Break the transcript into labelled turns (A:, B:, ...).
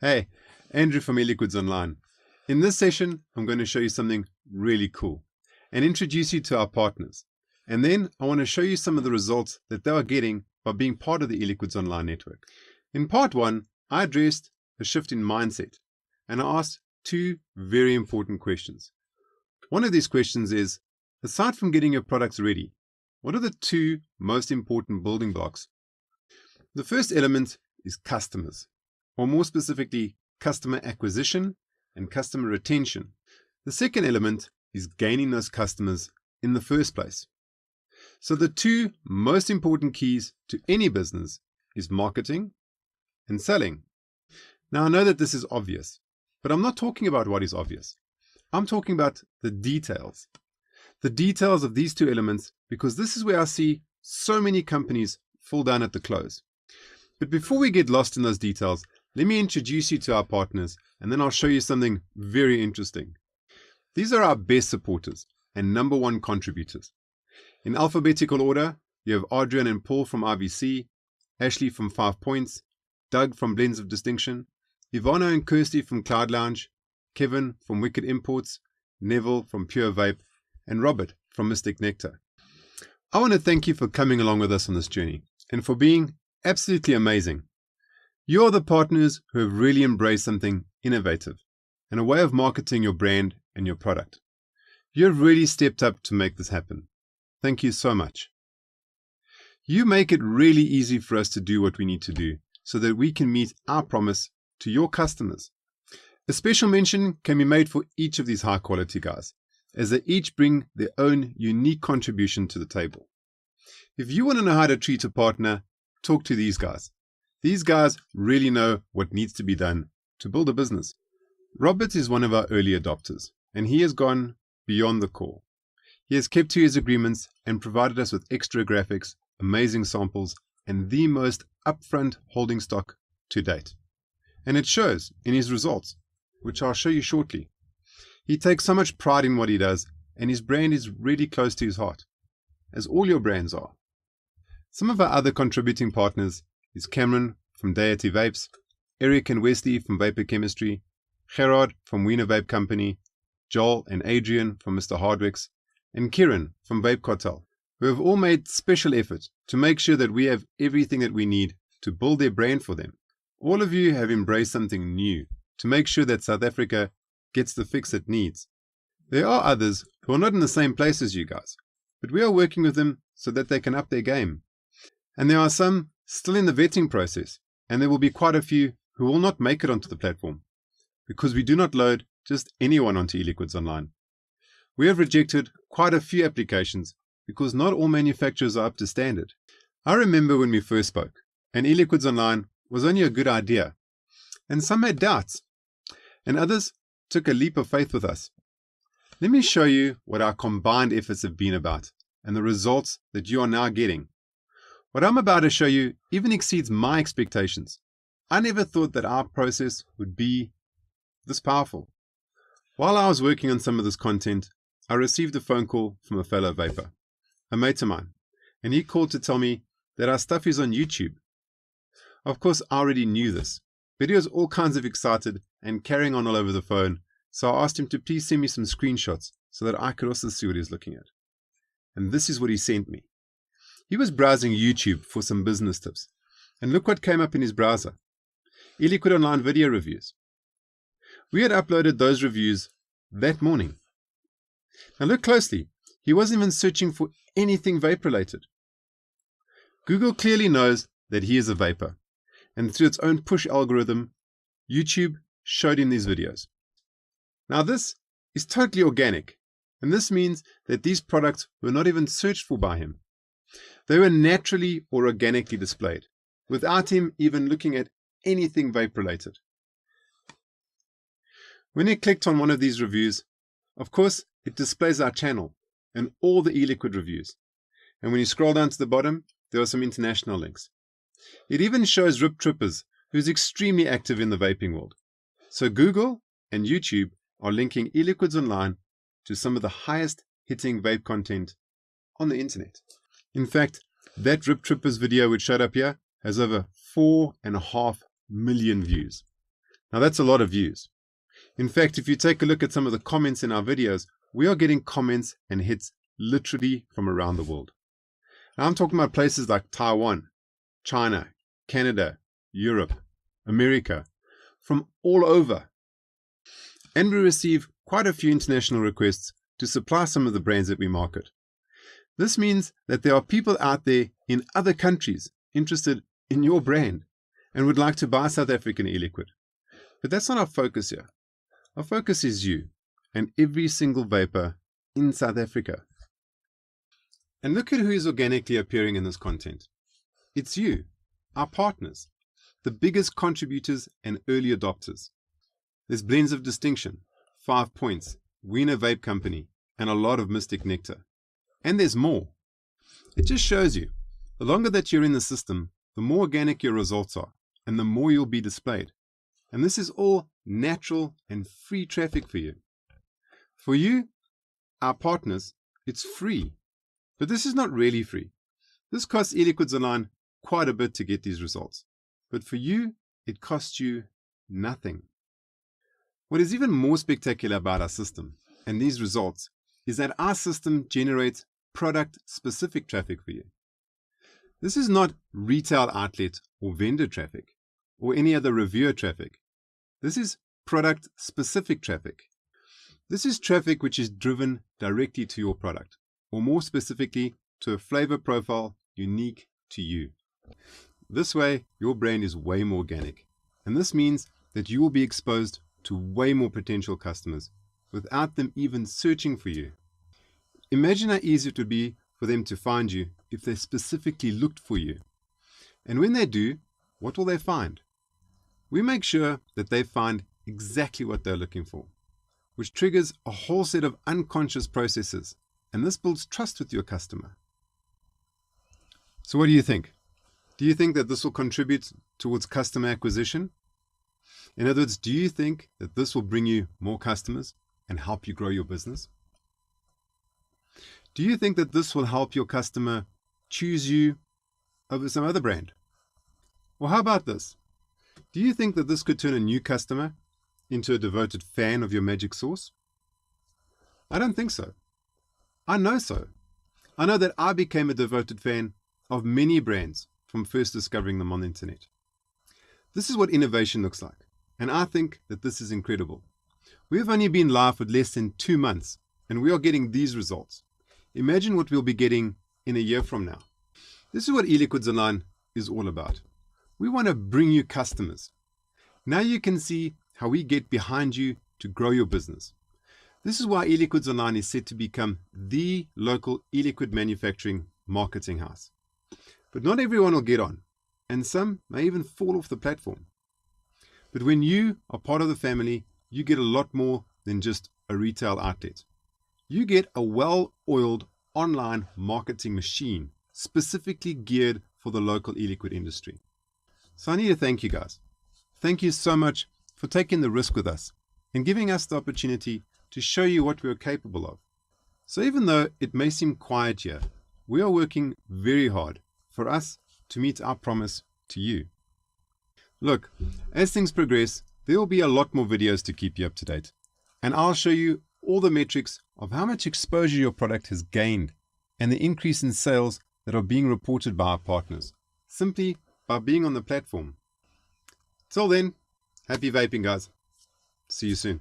A: Hey, Andrew from eLiquids Online. In this session, I'm going to show you something really cool and introduce you to our partners. And then I want to show you some of the results that they are getting by being part of the eLiquids Online network. In part one, I addressed a shift in mindset and I asked two very important questions. One of these questions is, aside from getting your products ready, what are the two most important building blocks? The first element is customers, or more specifically, customer acquisition and customer retention. The second element is gaining those customers in the first place. So the two most important keys to any business is marketing and selling. Now I know that this is obvious, but I'm not talking about what is obvious. I'm talking about the details. The details of these two elements, because this is where I see so many companies fall down at the close. But before we get lost in those details, let me introduce you to our partners, and then I'll show you something very interesting. These are our best supporters and number one contributors. In alphabetical order, you have Adrian and Paul from RVC, Ashley from 5 Points, Doug from Blends of Distinction, Ivano and Kirsty from Cloud Lounge, Kevin from Wicked Imports, Neville from Pure Vape, and Robert from Mystic Nectar. I want to thank you for coming along with us on this journey and for being absolutely amazing. You are the partners who have really embraced something innovative and a way of marketing your brand and your product. You have really stepped up to make this happen. Thank you so much. You make it really easy for us to do what we need to do so that we can meet our promise to your customers. A special mention can be made for each of these high quality guys, as they each bring their own unique contribution to the table. If you want to know how to treat a partner, talk to these guys. These guys really know what needs to be done to build a business. Robert is one of our early adopters, and he has gone beyond the call. He has kept to his agreements and provided us with extra graphics, amazing samples, and the most upfront holding stock to date. And it shows in his results, which I'll show you shortly. He takes so much pride in what he does, and his brand is really close to his heart, as all your brands are. Some of our other contributing partners is Cameron from Deity Vapes, Eric and Wesley from Vapor Chemistry, Gerard from Wiener Vape Company, Joel and Adrian from Mr. Hardwick's, and Kieran from Vape Cartel, who have all made special effort to make sure that we have everything that we need to build their brand for them. All of you have embraced something new to make sure that South Africa gets the fix it needs. There are others who are not in the same place as you guys, but we are working with them so that they can up their game. And there are some still in the vetting process, and there will be quite a few who will not make it onto the platform, because we do not load just anyone onto eLiquids Online. We have rejected quite a few applications because not all manufacturers are up to standard. I remember when we first spoke, and eLiquids Online was only a good idea, and some had doubts, and others took a leap of faith with us. Let me show you what our combined efforts have been about, and the results that you are now getting. What I'm about to show you even exceeds my expectations. I never thought that our process would be this powerful. While I was working on some of this content, I received a phone call from a fellow vapor, a mate of mine, and he called to tell me that our stuff is on YouTube. Of course, I already knew this, but he was all kinds of excited and carrying on all over the phone, so I asked him to please send me some screenshots so that I could also see what he was looking at. And this is what he sent me. He was browsing YouTube for some business tips, and look what came up in his browser. eLiquid Online video reviews. We had uploaded those reviews that morning. Now look closely, he wasn't even searching for anything vape related. Google clearly knows that he is a vapor, and through its own push algorithm, YouTube showed him these videos. Now this is totally organic, and this means that these products were not even searched for by him. They were naturally or organically displayed, without him even looking at anything vape related. When he clicked on one of these reviews, of course, it displays our channel and all the eLiquid reviews. And when you scroll down to the bottom, there are some international links. It even shows Rip Trippers, who's extremely active in the vaping world. So Google and YouTube are linking eLiquids Online to some of the highest hitting vape content on the internet. In fact, that Rip Trippers video which showed up here has over 4.5 million views. Now that's a lot of views. In fact, if you take a look at some of the comments in our videos, we are getting comments and hits literally from around the world. Now I'm talking about places like Taiwan, China, Canada, Europe, America, from all over. And we receive quite a few international requests to supply some of the brands that we market. This means that there are people out there in other countries interested in your brand and would like to buy South African e-liquid. But that's not our focus here. Our focus is you and every single vapor in South Africa. And look at who is organically appearing in this content. It's you, our partners, the biggest contributors and early adopters. There's Blends of Distinction, 5 Points, Wiener Vape Company, and a lot of Mystic Nectar. And there's more. It just shows you, the longer that you're in the system, the more organic your results are, and the more you'll be displayed. And this is all natural and free traffic for you. For you, our partners, it's free. But this is not really free. This costs e-liquids online quite a bit to get these results. But for you, it costs you nothing. What is even more spectacular about our system and these results is that our system generates product-specific traffic for you. This is not retail outlet or vendor traffic or any other reviewer traffic. This is product-specific traffic. This is traffic which is driven directly to your product, or more specifically, to a flavor profile unique to you. This way, your brand is way more organic, and this means that you will be exposed to way more potential customers without them even searching for you. Imagine how easy it would be for them to find you if they specifically looked for you. And when they do, what will they find? We make sure that they find exactly what they're looking for, which triggers a whole set of unconscious processes, and this builds trust with your customer. So what do you think? Do you think that this will contribute towards customer acquisition? In other words, do you think that this will bring you more customers and help you grow your business? Do you think that this will help your customer choose you over some other brand? Or how about this? Do you think that this could turn a new customer into a devoted fan of your magic sauce? I don't think so. I know so. I know that I became a devoted fan of many brands from first discovering them on the internet. This is what innovation looks like, and I think that this is incredible. We have only been live for less than 2 months, and we are getting these results. Imagine what we'll be getting in a year from now. This is what e-liquids online is all about. We want to bring you customers. Now you can see how we get behind you to grow your business. This is why e-liquids online is set to become the local e-liquid manufacturing marketing house. But not everyone will get on, and some may even fall off the platform. But when you are part of the family, you get a lot more than just a retail outlet. You get a well-oiled online marketing machine specifically geared for the local e-liquid industry. So I need to thank you guys. Thank you so much for taking the risk with us and giving us the opportunity to show you what we're capable of. So even though it may seem quiet here, we are working very hard for us to meet our promise to you. Look, as things progress, there will be a lot more videos to keep you up to date, and I'll show you all the metrics of how much exposure your product has gained and the increase in sales that are being reported by our partners, simply by being on the platform. Till then, happy vaping, guys. See you soon.